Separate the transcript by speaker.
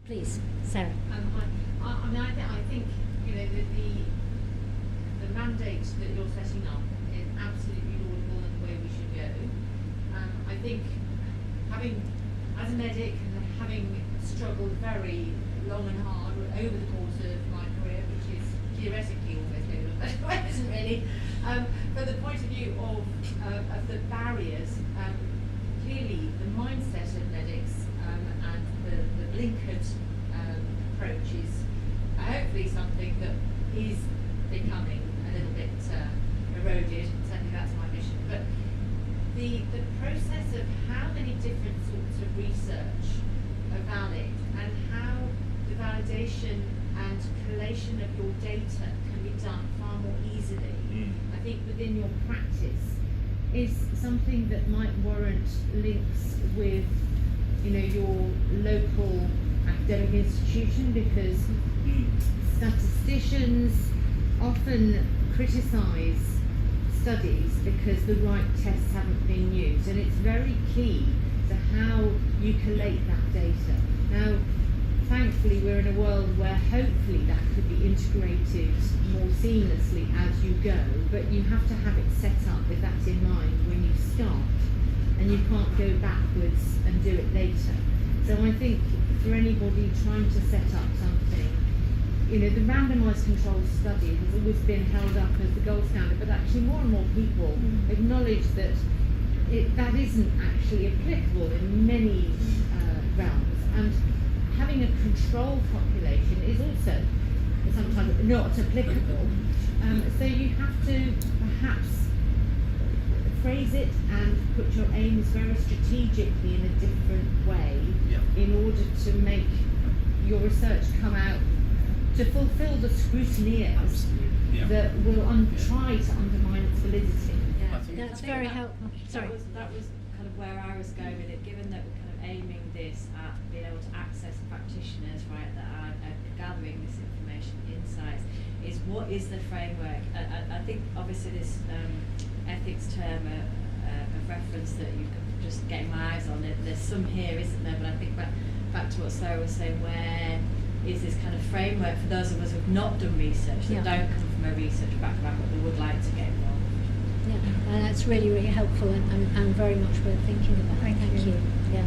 Speaker 1: Please, Sarah.
Speaker 2: I think the mandate that you're setting up is absolutely laudable and the way we should go. I think as a medic and having struggled very long and hard over the course of my career, which is theoretically almost over, but it isn't really, from the point of view of the barriers, clearly the mindset of medics and the blinkered approach is hopefully something that is becoming a little bit eroded. Certainly that's my mission. But the process of how many different sorts of research are valid and how the validation and collation of your data can be done far more easily, I think within your practice, is something that might warrant links with your local academic institution, because statisticians often criticise studies because the right tests haven't been used, and it's very key to how you collate that data. Now, thankfully we're in a world where hopefully that could be integrated more seamlessly as you go, but you have to have it set up with that in mind when you start, and you can't go backwards and do it later. So I think for anybody trying to set up something, the randomised controlled study has always been held up as the gold standard, but actually more and more people acknowledge that that isn't actually applicable in many realms, and having a control population is also sometimes not applicable. So you have to perhaps phrase it and put your aims very strategically in a different way in order to make your research come out to fulfill the scrutineers that will try to undermine its validity.
Speaker 1: Yeah, that's very helpful. Sorry.
Speaker 3: That was kind of where I was going with it, given that we're kind of aiming this at being able to access practitioners, right, that are gathering this information, insights, is what is the framework? I think obviously this ethics term of reference that you can just getting my eyes on it, there's some here, isn't there? But I think back to what Sarah was saying, where is this kind of framework for those of us who've not done research, that don't come from a research background, but they would like to get involved?
Speaker 1: Yeah, that's really, really helpful and very much worth thinking about.
Speaker 4: Thank you.
Speaker 1: Yeah.